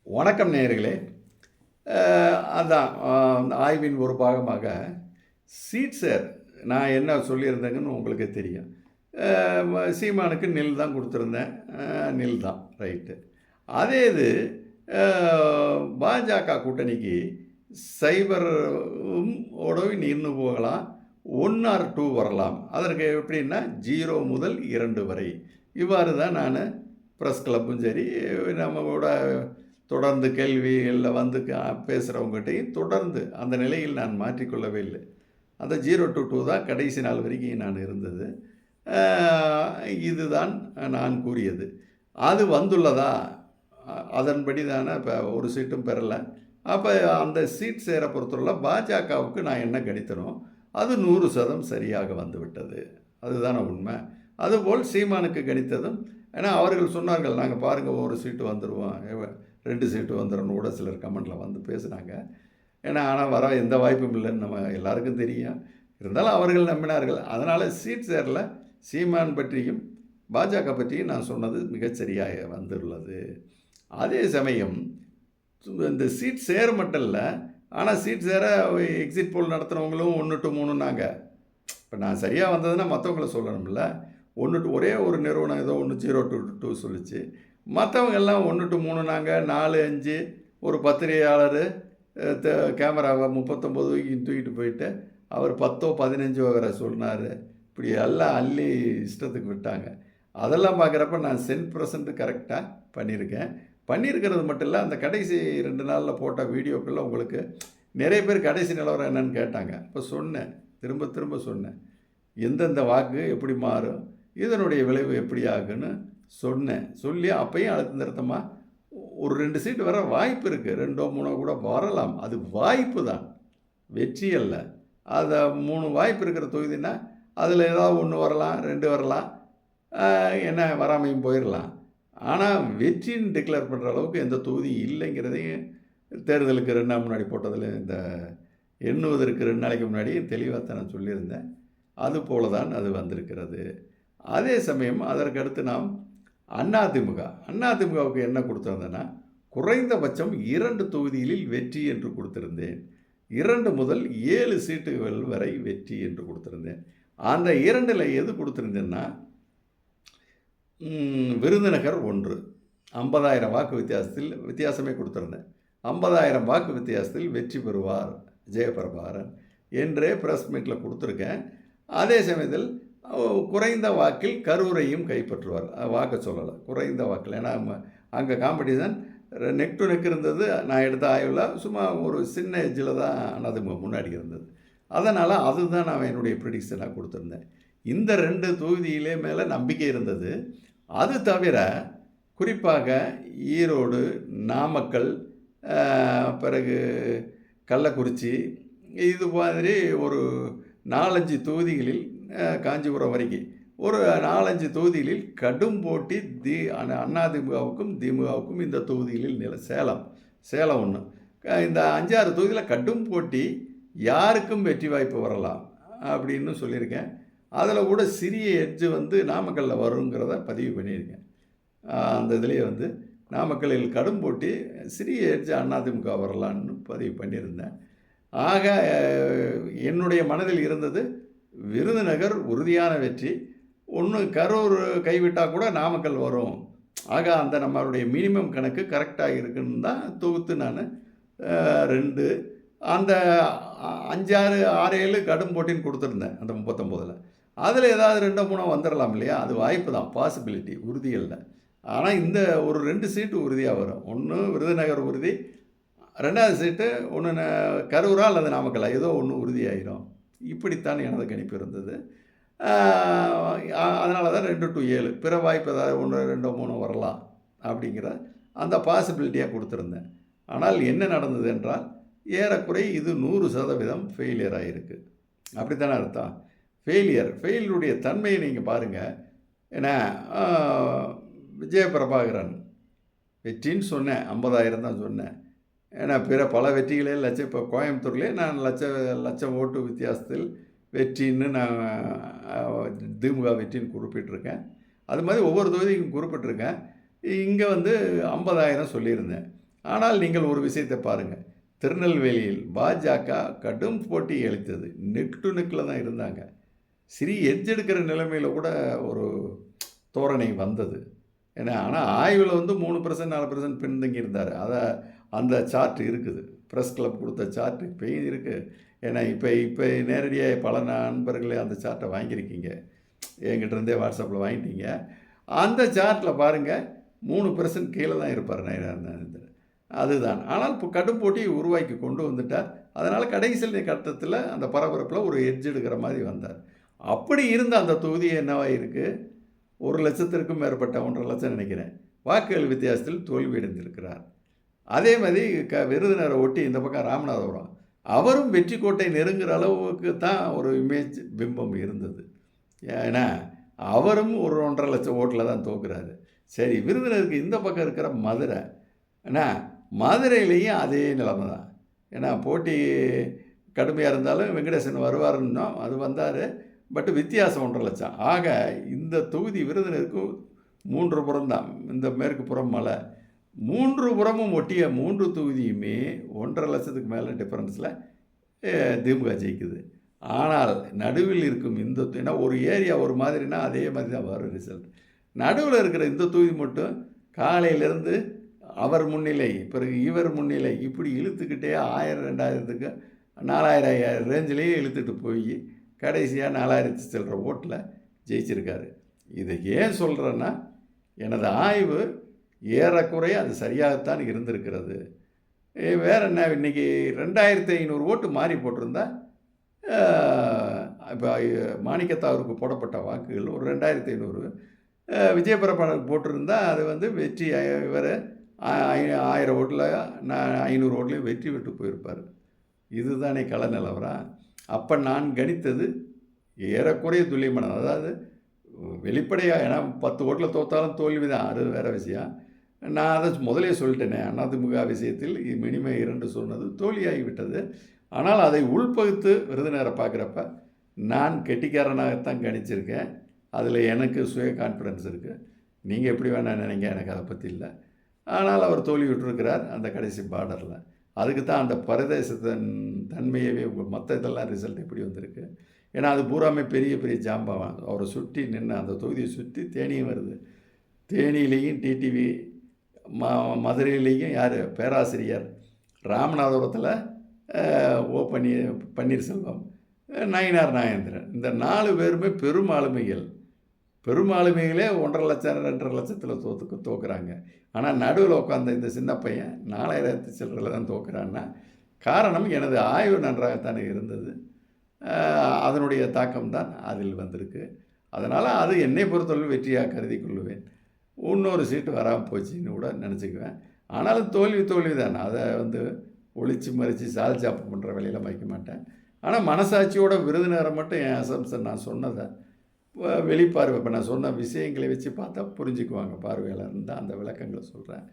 வணக்கம் நேயர்களே. அதான் ஆய்வின் ஒரு பாகமாக சீட் ஷேர் நான் என்ன சொல்லியிருந்தேங்கன்னு உங்களுக்கு தெரியும். சீமானுக்கு நில் தான் கொடுத்துருந்தேன். நில் தான் ரைட்டு. அதே இது பாஜக கூட்டணிக்கு சைபரும் ஓடவும் நின்று போகலாம், 1 ஆர் 2 வரலாம். அதற்கு எப்படின்னா 0 முதல் 2 வரை. இவ்வாறு தான் நான் ப்ரெஸ் கிளப்பும் சரி, நம்மளோட தொடர்ந்து கேள்விகளில் வந்து பேசுகிறவங்ககிட்டையும் தொடர்ந்து அந்த நிலையில் நான் மாற்றிக்கொள்ளவே இல்லை. அந்த 0 to 2 தான் கடைசி நாள் வரைக்கும் நான் இருந்தது. இதுதான் நான் கூறியது. அது வந்துள்ளதா? அதன்படி தானே இப்போ ஒரு சீட்டும் பெறலை. அப்போ அந்த சீட் சேர பொறுத்தவரை பாஜகவுக்கு நான் என்ன கணித்தனோ அது 100% சரியாக வந்துவிட்டது. அதுதானே உண்மை. அதுபோல் சீமானுக்கு கணித்ததும், ஏன்னா அவர்கள் சொன்னார்கள், நாங்கள் பாருங்கள் ஒரு சீட்டு வந்துடுவோம், 2 சீட்டு வந்துடும்னு கூட சிலர் கமெண்டில் வந்து பேசுனாங்க. ஏன்னா ஆனால் வர எந்த வாய்ப்பும் இல்லைன்னு நம்ம எல்லாருக்கும் தெரியும். இருந்தாலும் அவர்கள் நம்பினார்கள். அதனால் சீட் சேரில் சீமான் பற்றியும் பாஜக பற்றியும் நான் சொன்னது மிகச்சரியாக வந்துள்ளது. அதே சமயம் இந்த சீட் சேர மட்டும் இல்லை, ஆனால் சீட் சேர எக்ஸிட் போல் நடத்துகிறவங்களும் 1 to 3ன்னாங்க. இப்போ நான் சரியாக வந்ததுன்னா மற்றவங்கள சொல்லணும்ல. ஒரே ஒரு நிறுவனம் ஏதோ 0 to 2 சொல்லிச்சு. மற்றவங்க எல்லாம் 1 to 3ன்னாங்க. 4, 5 ஒரு பத்திரிகையாளர் கேமராவை 39 தூக்கிட்டு போயிட்டு அவர் 10 15 வேறு சொன்னார். இப்படி எல்லாம் அள்ளி இஷ்டத்துக்கு விட்டாங்க. அதெல்லாம் பார்க்குறப்ப நான் 10% கரெக்டாக பண்ணியிருக்கிறது மட்டும் இல்லை, அந்த கடைசி 2 நாளில் போட்ட வீடியோக்களில் உங்களுக்கு நிறைய பேர் கடைசி நிலவரம் என்னன்னு கேட்டாங்க. இப்போ சொன்னேன், திரும்ப சொன்னேன், எந்தெந்த வாக்கு எப்படி மாறும், இதனுடைய விளைவு எப்படி ஆகுன்னு சொல்லி அப்பையும் அழுத்த நிறுத்தமாக ஒரு 2 சீட்டு வர வாய்ப்பு இருக்குது. 2 3 கூட வரலாம். அது வாய்ப்பு தான், வெற்றி அல்ல. அதை 3 வாய்ப்பு இருக்கிற தொகுதினா அதில் ஏதாவது 1 வரலாம், 2 வரலாம், என்ன வராமையும் போயிடலாம். ஆனால் வெற்றின்னு டிக்ளேர் பண்ணுற அளவுக்கு எந்த தொகுதி இல்லைங்கிறதையும் தேர்தலுக்கு 2 நாள் முன்னாடி போட்டதில், இந்த எண்ணுவதற்கு 2 நாளைக்கு முன்னாடி தெளிவாக நான் சொல்லியிருந்தேன். அதுபோல தான் அது வந்திருக்கிறது. அதே சமயம் அதற்கு அடுத்து நாம் அதிமுகவுக்கு என்ன கொடுத்துருந்தேன்னா, குறைந்தபட்சம் 2 தொகுதிகளில் வெற்றி என்று கொடுத்திருந்தேன். 2 முதல் 7 சீட்டுகள் வரை வெற்றி என்று கொடுத்திருந்தேன். அந்த 2ல் எது கொடுத்திருந்தேன்னா, விருதுநகர் 1 50,000 வாக்கு வித்தியாசமே கொடுத்துருந்தேன். 50,000 வாக்கு வித்தியாசத்தில் வெற்றி பெறுவார் ஜெயபிரபாகரன் என்றே ப்ரெஸ் மீட்டில் கொடுத்துருக்கேன். அதே சமயத்தில் குறைந்த வாக்கில் கரூரையும் கைப்பற்றுவார். வாக்க சொல்லலை, குறைந்த வாக்கில். ஏன்னா அங்கே காம்படிஷன் நெக் டு நெக் இருந்தது. நான் எடுத்த ஆய்வில் சும்மா ஒரு சின்ன எஜ்ஜில் தான் அது முன்னாடி இருந்தது. அதனால் அதுதான் நான் என்னுடைய ப்ரிடிக்ஷனாக கொடுத்துருந்தேன். இந்த 2 தொகுதியிலே மேலே நம்பிக்கை இருந்தது. அது தவிர குறிப்பாக ஈரோடு, நாமக்கல், பிறகு கள்ளக்குறிச்சி, இது மாதிரி ஒரு 4-5 தொகுதிகளில், காஞ்சிபுரம் வரைக்கும் ஒரு 4-5 தொகுதிகளில் கடும் போட்டி அதிமுகவுக்கும் திமுகவுக்கும். இந்த தொகுதிகளில் சேலம் 1, இந்த 5-6 தொகுதியில் கடும் போட்டி, யாருக்கும் வெற்றி வாய்ப்பு வரலாம் அப்படின்னு சொல்லியிருக்கேன். அதில் கூட சிறிய எட்ஜு நாமக்கல்லில் வருங்கிறத பதிவு பண்ணியிருக்கேன். அந்த இதுலேயே நாமக்கல்லில் கடும் போட்டி, சிறிய எட்ஜு அதிமுக வரலான்னு பதிவு பண்ணியிருந்தேன். ஆக என்னுடைய மனதில் இருந்தது விருதுநகர் உறுதியான வெற்றி. ஒன்று கரூர் கைவிட்டால் கூட நாமக்கல் வரும். ஆக அந்த நம்மளுடைய மினிமம் கணக்கு கரெக்டாக இருக்குன்னு தான் தொகுத்து நான் 2 அந்த 5 6 6 7 கடும் போட்டின்னு கொடுத்துருந்தேன். அந்த 39ல் அதில் ஏதாவது 2 3 வந்துடலாம் இல்லையா? அது வாய்ப்பு தான், பாசிபிலிட்டி, உறுதி இல்லை. ஆனால் இந்த ஒரு 2 சீட்டு உறுதியாக வரும். ஒன்று விருதுநகர் உறுதி, 2வது சீட்டு ஒன்று கரூரா அல்லது நாமக்கலா, ஏதோ ஒன்று உறுதியாயிரும். இப்படித்தான் எனது கணிப்பு இருந்தது. அதனால தான் 2 to 7. பிற வாய்ப்பு ஏதாவது 1 2 3 வரலாம் அப்படிங்கிற அந்த பாசிபிலிட்டியாக கொடுத்துருந்தேன். ஆனால் என்ன நடந்தது என்றால், ஏறக்குறை இது 100% ஃபெயிலியர் ஆகிருக்கு. அப்படித்தானே அர்த்தம்? ஃபெயிலியருடைய தன்மையை நீங்கள் பாருங்கள். ஏன்னா விஜயபிரபாகரன் வெற்றின்னு சொன்னேன், 50,000 தான் சொன்னேன். ஏன்னா பிற பல வெற்றிகளே இப்போ கோயம்புத்தூர்லேயே நான் லட்சம் ஓட்டு வித்தியாசத்தில் வெற்றின்னு நான் திமுக வெற்றின்னு குறிப்பிட்டிருக்கேன். அது மாதிரி ஒவ்வொரு தொகுதிக்கும் குறிப்பிட்டிருக்கேன். இங்கே 50,000 சொல்லியிருந்தேன். ஆனால் நீங்கள் ஒரு விஷயத்தை பாருங்கள், திருநெல்வேலியில் பாஜக கடும் போட்டி அளித்தது. நெக் டு நெக்கில் தான் இருந்தாங்க. எட்ஜ் எடுக்கிற நிலைமையில் கூட ஒரு தோரணை வந்தது. ஏன்னா ஆனால் ஆய்வில் வந்து 3% 4% பின்தங்கி இருந்தார். அந்த சார்ட் இருக்குது. ப்ரெஸ் கிளப் கொடுத்த சார்ட் இப்போயும் இருக்குது. ஏன்னா இப்போ நேரடியாக பல நண்பர்களே அந்த சார்ட்டை வாங்கியிருக்கீங்க. என்கிட்ட இருந்தே வாட்ஸ்அப்பில் வாங்கிட்டீங்க. அந்த சார்ட்டில் பாருங்கள் 3% கீழே தான் இருப்பார் நயனார். அதுதான். ஆனால் இப்போ கடும் போட்டியை உருவாக்கி கொண்டு வந்துட்டார். அதனால் கடைசி கட்டத்தில் அந்த பரபரப்பில் ஒரு எட்ஜ் எடுக்கிற மாதிரி வந்தார். அப்படி இருந்த அந்த தொகுதி என்னவாயிருக்கு, 1,00,000க்கும் மேற்பட்ட 1,50,000 லட்சம் நினைக்கிறேன் வாக்குகள் வித்தியாசத்தில் தோல்வியடைந்திருக்கிறார். அதே மாதிரி விருதுநகரை ஒட்டி இந்த பக்கம் ராமநாதபுரம், அவரும் வெற்றி கோட்டை நெருங்குற அளவுக்கு தான் ஒரு இமேஜ் பிம்பம் இருந்தது. ஏன்னா அவரும் ஒரு 1,50,000 லட்சம் ஓட்டில் தான் தோக்குறாரு. சரி, விருதுநகருக்கு இந்த பக்கம் இருக்கிற மதுரை, ஏன்னா மதுரையிலையும் அதே நிலைமை தான். ஏன்னா போட்டி கடுமையாக இருந்தாலும் வெங்கடேசன் வருவாருன்னோ அது வந்தார். பட் வித்தியாசம் 1,50,000 லட்சம். ஆக இந்த தொகுதி விருதுநகருக்கு 3 புறம் தான். இந்த மேற்கு புறம் மலை, 3 புறமும் ஒட்டிய 3 தொகுதியுமே 1,50,000 லட்சத்துக்கு மேலே டிஃப்ரென்ஸில் திமுக ஜெயிக்குது. ஆனால் நடுவில் இருக்கும் இந்த, ஏன்னா ஒரு ஏரியா ஒரு மாதிரினா அதே மாதிரி தான் வரும் ரிசல்ட். நடுவில் இருக்கிற இந்த தொகுதி மட்டும் காலையிலேருந்து அவர் முன்னிலை, பிறகு இவர் முன்னிலை, இப்படி இழுத்துக்கிட்டே 1000 2000க்கு 4000 5000 ரேஞ்சிலேயே இழுத்துட்டு போய் கடைசியாக 4000 சில்லற ஓட்டில் ஜெயிச்சிருக்காரு. இதை ஏன் சொல்கிறேன்னா, எனது ஆய்வு ஏறக்குறைய அது சரியாகத்தான் இருந்திருக்கிறது. வேறு என்ன, இன்றைக்கி 2500 ஓட்டு மாறி போட்டிருந்தா, இப்போ மாணிக்கத்தாவருக்கு போடப்பட்ட வாக்குகள் ஒரு 2500, விஜயபிரபானுக்கு போட்டிருந்தா அது வந்து வெற்றி, இவர் 1000 ஓட்டில் 500 ஓட்லேயும் வெற்றி விட்டு போயிருப்பார். இதுதானே கள நிலவரம். அப்போ நான் கணித்தது ஏறக்குறைய துல்லியமானது. அதாவது வெளிப்படையாக, ஏன்னா 10 ஓட்டில் தோற்றாலும் தோல்வி தான், அது வேறு விஷயம். நான் அதை முதலே சொல்லிட்டேனே, அதிமுக விஷயத்தில் மினிமம் 2 சொன்னது தோல்வியாகிவிட்டது. ஆனால் அதை உள்பகுத்து விருதுநகரை பார்க்குறப்ப நான் கெட்டிக்காரனாகத்தான் கணிச்சிருக்கேன். அதில் எனக்கு சுய கான்ஃபிடன்ஸ் இருக்குது. நீங்கள் எப்படி வேணால் நினைங்க, எனக்கு அதை பற்றி இல்லை. ஆனால் அவர் தோல்வி விட்டுருக்கிறார் அந்த கடைசி பார்டரில். அதுக்கு தான் அந்த பிரதேசத்தின் தன்மையவே மற்ற இதெல்லாம் ரிசல்ட் எப்படி வந்திருக்கு. ஏன்னா அது பூராமே பெரிய பெரிய ஜாம்பவான். அவரை சுற்றி நின்று அந்த தொகுதியை சுற்றி தேனியும் வருது. தேனியிலேயும் டிடிவி, மதுரையிலேயும் யார் பேராசிரியர், ராமநாதபுரத்தில் பன்னீர்செல்வம், நயினார் நாகேந்திரன், இந்த 4 பேருமே பெருமாளுமைகளே 1,50,000 லட்சம் 2,50,000 லட்சத்தில் தோக்குறாங்க. ஆனால் நடுவில் உட்காந்த இந்த சின்ன பையன் 4000 சில்லறையில் தான் தோக்குறான்னா, காரணம் எனது ஆய்வு நன்றாகத்தானே இருந்தது. அதனுடைய தாக்கம்தான் அதில் வந்திருக்கு. அதனால் அது என்னை பொறுத்தவரை வெற்றியாக கருதி கொள்ளுவேன். இன்னொரு சீட்டு வராமல் போச்சுன்னு கூட நினச்சிக்குவேன். ஆனாலும் தோல்வி தான். அதை வந்து ஒளிச்சு மறித்து சால்ஜாப்பு பண்ணுற வேலையில் வைக்க மாட்டேன். ஆனால் மனசாட்சியோட விருதுநகரை மட்டும் என் அசம்சன் நான் சொன்னதை வெளிப்பார்வை, இப்போ நான் சொன்ன விஷயங்களை வச்சு பார்த்தா புரிஞ்சுக்குவாங்க பார்வையாளர் இருந்தால் அந்த விளக்கங்களை சொல்கிறேன்.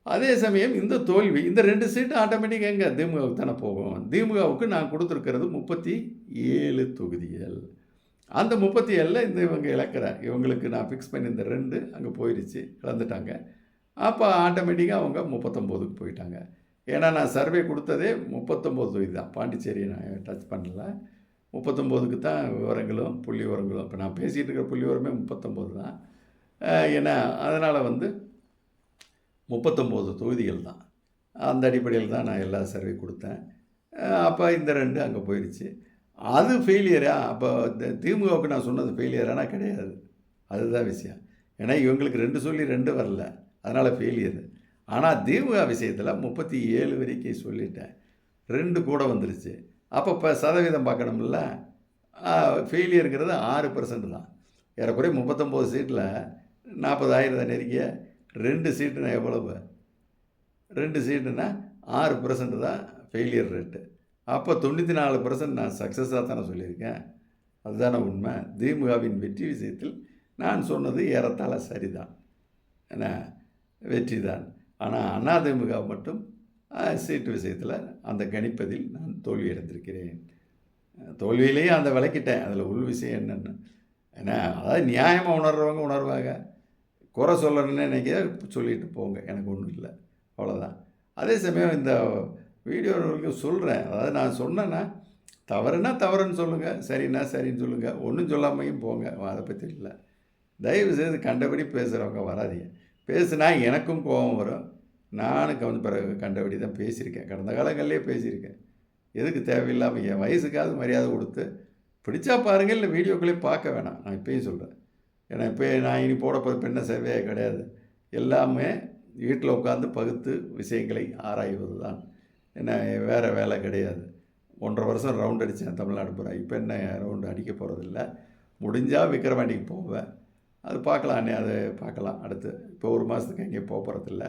அதே சமயம் இந்த தோல்வி, இந்த 2 சீட்டு ஆட்டோமேட்டிக்காக எங்கே திமுகவுக்கு தானே போகும். திமுகவுக்கு நான் கொடுத்துருக்கிறது 37 தொகுதிகள். அந்த 37ல் இந்த இவங்க இழக்கிறேன், இவங்களுக்கு நான் ஃபிக்ஸ் பண்ணி இந்த 2 அங்கே போயிடுச்சு, இழந்துட்டாங்க. அப்போ ஆட்டோமேட்டிக்காக அவங்க 39க்கு போயிட்டாங்க. ஏன்னா நான் சர்வே கொடுத்ததே 39 தொகுதி தான். பாண்டிச்சேரியை நான் டச் பண்ணல. 39க்கு தான் விவரங்களும் புள்ளி விவரங்களும். இப்போ நான் பேசிகிட்டு இருக்கிற புள்ளி விவரமே 39 தான். ஏன்னா அதனால் வந்து 39 தொகுதிகள் தான். அந்த அடிப்படையில் தான் நான் எல்லா சர்வே கொடுத்தேன். அப்போ இந்த 2 அங்கே போயிடுச்சு. அது ஃபெயிலியரா? அப்போ திமுகவுக்கு நான் சொன்னது ஃபெயிலியரானா கிடையாது. அதுதான் விஷயம். ஏன்னா இவங்களுக்கு 2 சொல்லி 2 வரல, அதனால் ஃபெயிலியர். ஆனால் திமுக விஷயத்தில் 37 வரைக்கும் சொல்லிட்டேன், 2 கூட வந்துருச்சு. அப்போ இப்போ சதவீதம் பார்க்கணும்ல, ஃபெயிலியருங்கிறது 6% தான். ஏறக்குறைய 39 சீட்டில் 40,000 நெருங்கிய 2 சீட்டுனா எவ்வளவு? 2 சீட்டுனா 6% தான் ஃபெயிலியர் ரேட்டு. அப்போ 94% நான் சக்ஸஸாக தானே சொல்லியிருக்கேன். அதுதானே உண்மை. திமுகவின் வெற்றி விஷயத்தில் நான் சொன்னது ஏறத்தாழ சரிதான், ஏன்னா வெற்றி தான். ஆனால் அதிமுக மட்டும் சீட்டு விஷயத்தில் அந்த கணிப்பதில் நான் தோல்வி அடைந்திருக்கிறேன். தோல்வியிலேயே அந்த விளக்கிட்டேன். அதில் உள் விஷயம் என்னென்னு, ஏன்னா அதாவது நியாயமாக உணர்வாங்க, குறை சொல்லணும்னு நினைக்க சொல்லிட்டு போங்க, எனக்கு ஒன்றும் இல்லை, அவ்வளோதான். அதே சமயம் இந்த வீடியோவுக்கு சொல்கிறேன். அதாவது நான் சொன்னேன்னா, தவறுனா தவறுன்னு சொல்லுங்கள், சரின்னா சரின்னு சொல்லுங்கள். ஒன்றும் சொல்லாமையும் போங்க. அதை பற்றி இல்லை. தயவு செய்து கண்டபடி பேசுகிறவங்க வராதீங்க. பேசுனா எனக்கும் கோபம் வரும். நானும் கொஞ்சம் பிறகு கண்டபடி தான் பேசியிருக்கேன். கடந்த காலங்கள்லேயே பேசியிருக்கேன். எதுக்கு தேவையில்லாமல் என் வயசுக்காவது மரியாதை கொடுத்து, பிடிச்சா பாருங்கள், இல்லை வீடியோக்களே பார்க்க வேணாம். நான் இப்பயும் சொல்கிறேன். ஏன்னா இப்போ நான் இனி போட போகிற பெண்ண சேவையே கிடையாது. எல்லாமே வீட்டில் உட்காந்து பகுத்து விஷயங்களை ஆராய்வது தான். ஏன்னா வேறு வேலை கிடையாது. 1.5 வருஷம் ரவுண்ட் அடித்தேன் தமிழ்நாடு பூரா. இப்போ என்ன ரவுண்டு அடிக்க போகிறதில்ல. முடிஞ்சால் விக்கிரவாண்டிக்கு போவேன். அது பார்க்கலாம், அண்ணே அது பார்க்கலாம் அடுத்து. இப்போ 1 மாதத்துக்கு எங்கேயும் போகிறதில்ல.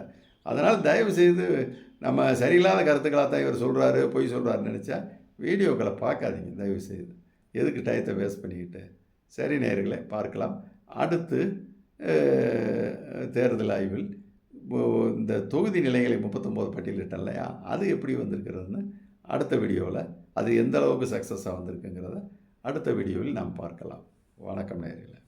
அதனால் தயவு செய்து நம்ம சரியில்லாத கருத்துக்களாக தான் இவர் சொல்கிறாரு, பொய் சொல்கிறாருன்னு நினச்சா வீடியோக்களை பார்க்காதீங்க தயவு செய்து. எதுக்கு டயத்தை வேஸ்ட் பண்ணிக்கிட்டு. சரி நேயர்களே, பார்க்கலாம். அடுத்து தேர்தல் ஆய்வில் இந்த தொகுதி நிலைகளை 39 பட்டியலிட்டேன் இல்லையா, அது எப்படி வந்திருக்கிறதுன்னு அடுத்த வீடியோவில், அது எந்த அளவுக்கு சக்ஸஸாக வந்திருக்குங்கிறத அடுத்த வீடியோவில் நாம் பார்க்கலாம். வணக்கம் நேயர்களே.